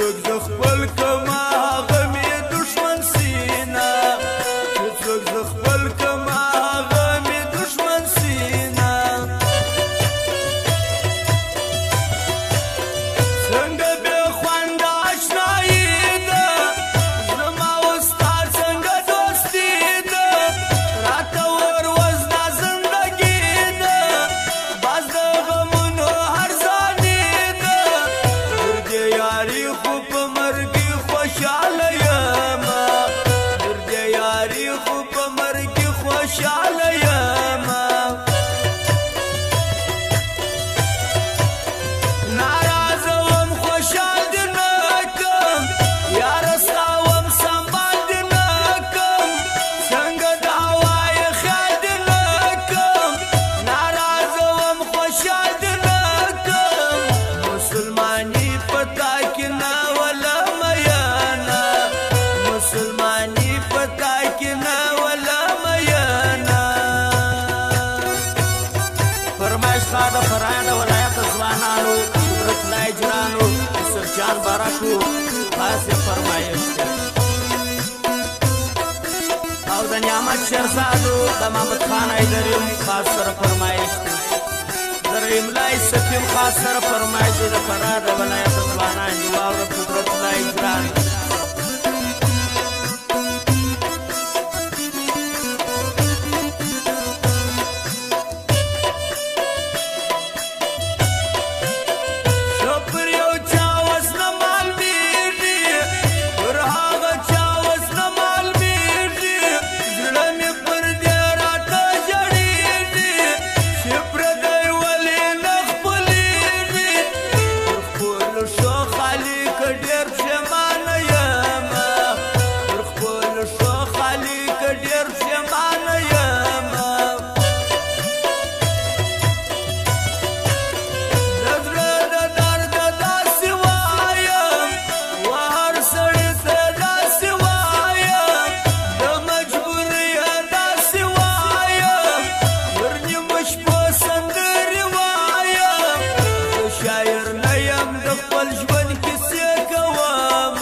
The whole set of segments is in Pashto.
څوک د خپل کما هغه مې دشمن سینه چې څوک د خپل کما هغه مې دشمن سینه څنګه بې خونده اشنایي ده زما او ستا څنګه دوستي ده راته ور وزنه زندګي ده باز د غمونو هرزاني ده در دې یاري خو په مرګي خوشحاله یمه در دې یاري خو په مرګي خوشحاله یمه ناراضه وم خوشحال دې نه کم یاره ستا وم سنبال دې نه کم څنګه د هوای خیال دې نه کم ناراضه وم خوشحال دې نه کم مسلماني پتا کې نه ولا میانا مسلماني پتا کې نه ولا میانا فرمایش خاطر فرایند ولایت ځوانانو قدرت لای جرانو سرجان بارکو خاص فرمایش او د نعمت شهزادو د محمد خان ایدری خاص سره فرمایش در املای سکیم خاص سره فرمایش د فراد ولایت ځوانان جواب قدرت لای جران پر یو چا وسنه مال بیري پر هغه چا وسنه مال بیري زړه مې پر دې راته جړېږي چې پردی ولې نه خپلېږي پر خپلو ښو خالق ډېر پښېمانه یمه پر خپلو ښو خالق ډېر پښېمانه یمه د زړه د درد داسې وایم و هر سړي ته داسې وایم د مجبورۍ داسې وایم پر نیمه شپو سندرې وایم زه شاعر نه یم د خپل ژوند کیسې کوم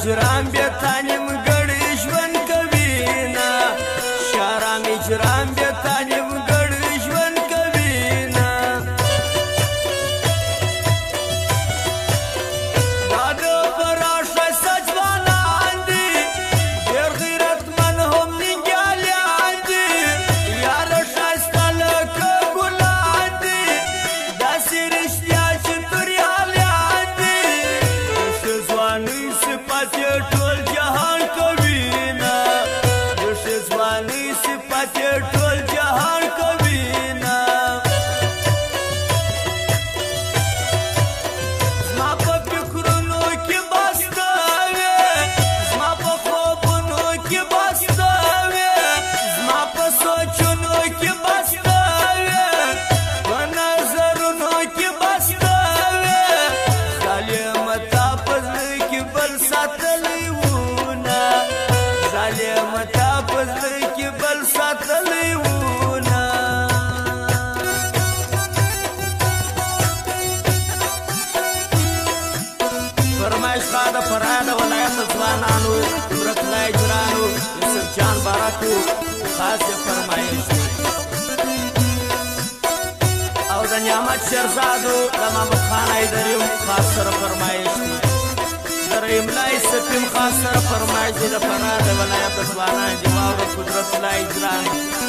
اجرام بیتانیم گڑی ژوند کوي نه شارام اجرام بیتانیم گڑی ژوند کوي نه دا د پراشه سجوانان دي ډېر غیرتمن هم ننګیالیان دي یاره ښایسته لکه ګلان دي داسې رښتیا چې توریالیان دي د ښځوانۍ صفت یې ټول جهان کوي نه د ښځوانۍ صفت یې ټول جهان کوي نه زما په فکرونو کې بسته وې زما په خوبونو کې بسته وې زما په سوچونو کې بسته وې په نظرونو کې بسته وې ظالمه تا په زړه کې بل ساتلی و نه ظالمه تا په زړه کې بل ساتلی و نه فرمایش خواهد فرهاد ولایت ځوانانو برکلای جرانو یوسف جان بارکو خاص یې فرمایش دی او د نعمت شهرزادو د محمد خان حیدري خاص سره فرمایش دی د رحیم الله سپیم خاص سره فرمایش دی د فرهاد ولایت ځوانان د واورو قدرت الله جرانو